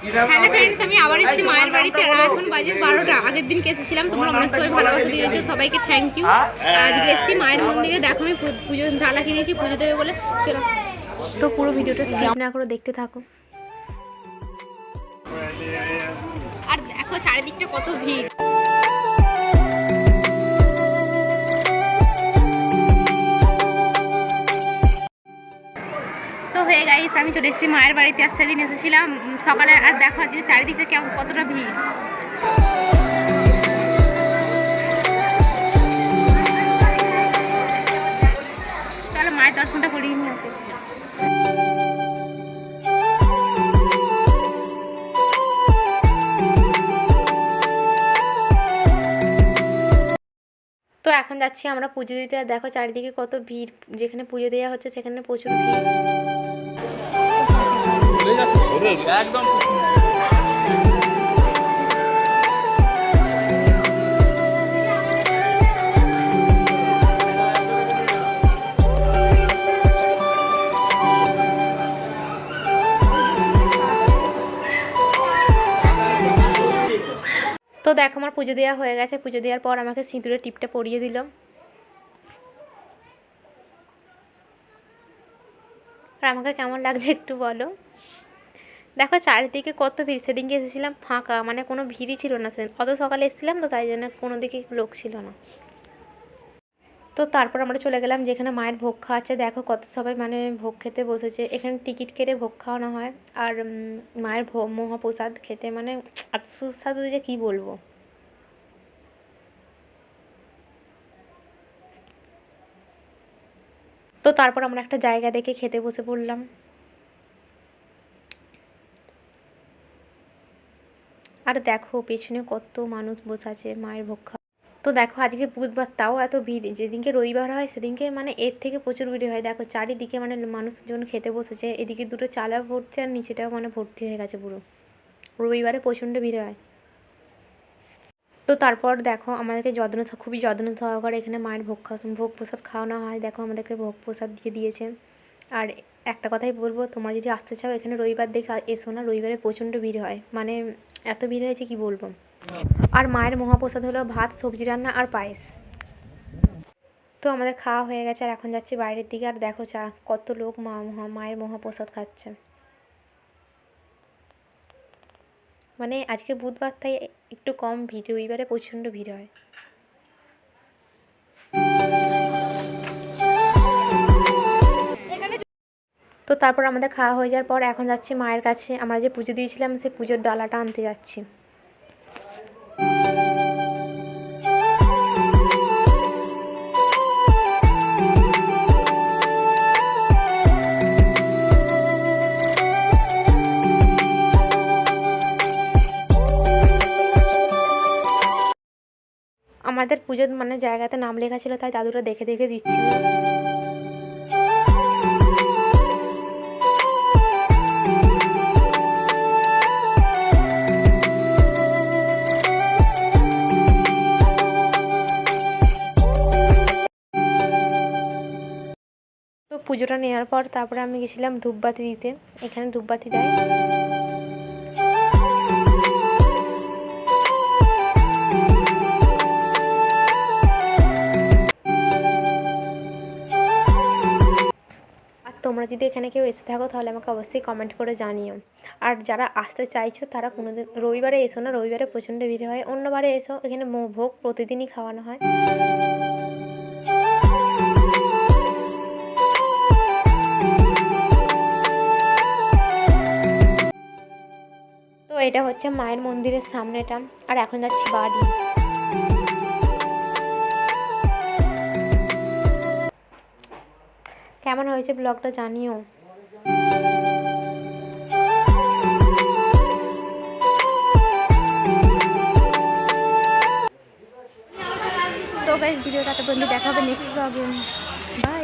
Hello friends, আমি আবার এসেছি মায়ের বাড়িতে। আর এখন বাজে 12টা। আগের দিন এসেছিলাম, তোমরা অনেক সবাই ভালোবাসা দিয়েছো, সবাইকে থ্যাংক ইউ। আর আজকে এসেছি মায়ের মন্দিরে। দেখো আমি পুজো ঢালা কিনেছি, পুজো দেবে বলে। চলো, তো পুরো ভিডিওটা স্কিপ না করে দেখতে থাকো। আর দেখো চারিদিকটা কত ভিড়। তো হয়ে গাইস, আমি চলে এসেছি মায়ের বাড়িতে। আর সেদিন এসেছিলাম সকালে। আর দেখো আজকে চারিদিকটা কেমন, কতটা ভিড়। চলো মায়ের দর্শনটা করিয়ে নিয়ে আসি। তো এখন যাচ্ছি আমরা পুজো দিতে। আর দেখো চারিদিকে কত ভিড়। যেখানে পুজো দেওয়া হচ্ছে সেখানে প্রচুর ভিড়। তো দেখো আমার পুজো দেওয়া হয়ে গেছে। পুজো দেওয়ার পর আমাকে সিঁদুরের টিপটা পরিয়ে দিল। আর আমাকে কেমন লাগছে একটু বলো। দেখো চারিদিকে কত ভিড়। সেদিনকে এসেছিলাম ফাঁকা, মানে কোনো ভিড়ই ছিল না। সেদিন অত সকালে এসেছিলাম তো, তাই জন্য কোনো দিকে লোক ছিল না। তো তারপর আমরা চলে গেলাম যেখানে মায়ের ভোগ খাওয়াচ্ছে। দেখো কত সবাই মানে ভোগ খেতে বসেছে। এখানে টিকিট কেটে ভোগ খাওয়ানো হয়। আর মায়ের মহাপ্রসাদ খেতে মানে এত সুস্বাদু যে কী বলবো। তো তারপর আমরা একটা জায়গা দেখে খেতে বসে পড়লাম। আর দেখো পেছনে কত মানুষ বসে আছে মায়ের ভোগ খাওয়া। তো দেখো আজকে বুধবার, তাও এত ভিড়। যেদিনকে রবিবার হয় সেদিনকে মানে এর থেকে প্রচুর ভিড় হয়। দেখো চারিদিকে মানে মানুষজন খেতে বসেছে। এদিকে দুটো চালা ভর্তি আর নিচেটাও মানে ভর্তি হয়ে গেছে পুরো। রবিবারে প্রচণ্ড ভিড় হয়। তো তারপর দেখো আমাদেরকে খুবই যত্ন সহকারে এখানে মায়ের ভোগ প্রসাদ খাওয়ানো হয়। দেখো আমাদেরকে ভোগ প্রসাদ দিয়ে দিয়েছে। আর একটা কথাই বলবো, তোমরা যদি আসতে চাও এখানে রবিবার দেখে এসো না। রবিবারে প্রচণ্ড ভিড় হয়, মানে এত ভিড় হয়েছে কি বলবো। আর মায়ের মহাপ্রসাদ হলো ভাত, সবজি রান্না আর পায়েস। তো আমাদের খাওয়া হয়ে গেছে। আর এখন যাচ্ছি বাইরের দিকে। আর দেখো কত লোক মায়ের মহাপ্রসাদ খাচ্ছে। মানে আজকে বুধবার তাই একটু কম ভিড়, রবিবারে প্রচণ্ড ভিড় হয়। তো তারপর আমাদের খাওয়া হয়ে যাওয়ার পর এখন যাচ্ছি মায়ের কাছে। আমরা যে পুজো দিয়েছিলাম সেই পুজোর ডালাটা আনতে যাচ্ছি। আমাদের পুজোর মানে জায়গাতে নাম লেখা ছিল, তাই দাদুরা দেখে দেখে দিচ্ছিল। তো পুজোটা নেওয়ার পর তারপরে আমি গেছিলাম ধূপবাতি দিতে। এখানে ধূপবাতি দেয়। তোমরা যদি এখানে কেউ এসে থাকো তাহলে আমাকে অবশ্যই কমেন্ট করে জানিও। আর যারা আসতে চাইছো তারা কোনোদিন রবিবারে এসো না, রবিবারে প্রচণ্ড ভিড় হয়। অন্যবারে এসো, এখানে ভোগ প্রতিদিনই খাওয়ানো হয়। তো এটা হচ্ছে মায়ের মন্দিরের সামনেটা। আর এখন যাচ্ছি বাড়ি। কেমন হয়েছে ব্লগটা জানিও। তো গাইস ভিডিওটা বন্ধু দেখা হবে নেক্সট ব্লগে। বাই।